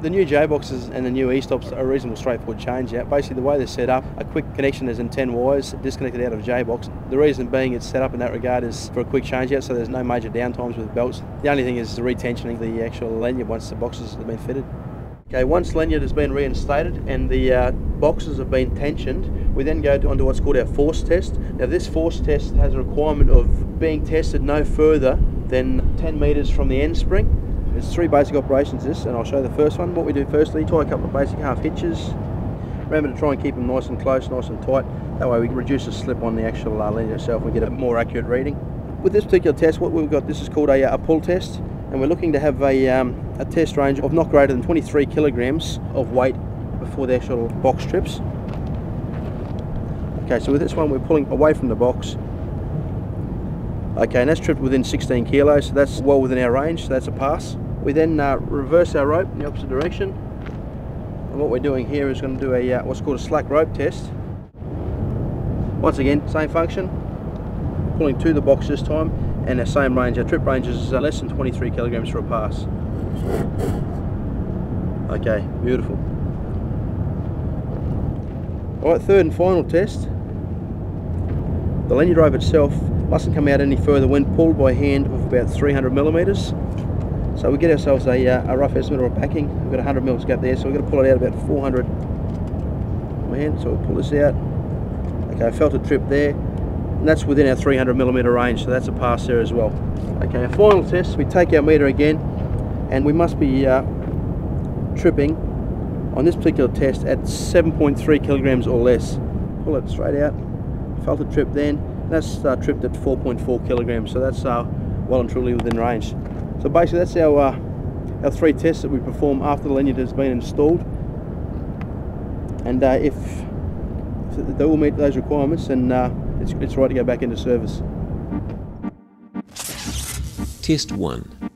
The new J-boxes and the new E-stops are a reasonable straightforward change out. Basically the way they're set up, a quick connection is in 10 wires disconnected out of a J-box. The reason being it's set up in that regard is for a quick change out, so there's no major downtimes with belts. The only thing is the retensioning the actual lanyard once the boxes have been fitted. Okay, once lanyard has been reinstated and the boxes have been tensioned, we then go onto what's called our force test. Now this force test has a requirement of being tested no further than 10 metres from the end spring. There's 3 basic operations this, and I'll show the first one. What we do firstly, tie a couple of basic half hitches. Remember to try and keep them nice and close, nice and tight. That way we can reduce the slip on the actual lanyard itself and get a more accurate reading. With this particular test, what we've got, this is called a pull test, and we're looking to have a test range of not greater than 23 kilograms of weight before the actual box trips. Okay, so with this one we're pulling away from the box. Okay, and that's tripped within 16 kilos, so that's well within our range, so that's a pass. We then reverse our rope in the opposite direction, and what we're doing here is going to do a what's called a slack rope test. Once again, same function, pulling to the box this time, and our same range. Our trip range is less than 23 kilograms for a pass. Okay, beautiful. Alright, third and final test. The lanyard rope itself mustn't come out any further when pulled by hand of about 300 millimeters. So we get ourselves a rough estimate or a backing. We've got 100 mils gap there, so we're going to pull it out about 400 on my hand. So we'll pull this out. Okay, I felt a trip there, and that's within our 300 millimeter range, so that's a pass there as well. Okay, our final test, we take our meter again, and we must be tripping on this particular test at 7.3 kilograms or less. Pull it straight out. Felt a trip then. That's tripped at 4.4 kilograms, so that's well and truly within range. So basically that's our 3 tests that we perform after the lanyard has been installed, and if they all meet those requirements, then it's right to go back into service. Test 1.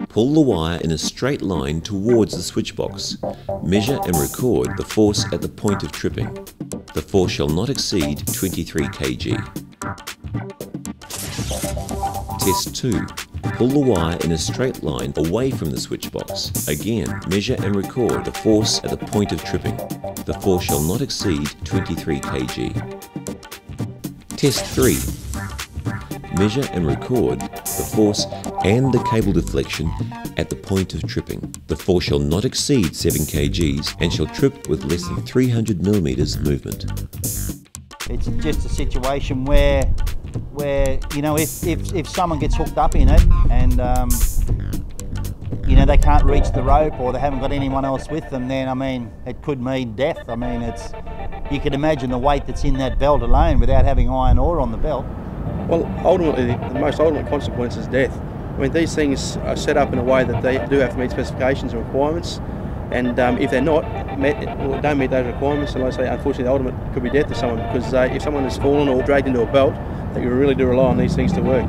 Pull the wire in a straight line towards the switch box. Measure and record the force at the point of tripping. The force shall not exceed 23 kg. Test 2. Pull the wire in a straight line away from the switch box. Again, measure and record the force at the point of tripping. The force shall not exceed 23 kg. Test 3. Measure and record the force and the cable deflection at the point of tripping. The force shall not exceed 7 kgs and shall trip with less than 300 millimeters movement. It's just a situation where you know, if someone gets hooked up in it and you know, they can't reach the rope or they haven't got anyone else with them, then I mean it could mean death. I mean, you can imagine the weight that's in that belt alone without having iron ore on the belt. Well, ultimately the most ultimate consequence is death. I mean, these things are set up in a way that they do have to meet specifications and requirements, and if they're not met or don't meet those requirements, then like I say, unfortunately the ultimate could be death to someone, because if someone has fallen or dragged into a belt, that you really do rely on these things to work.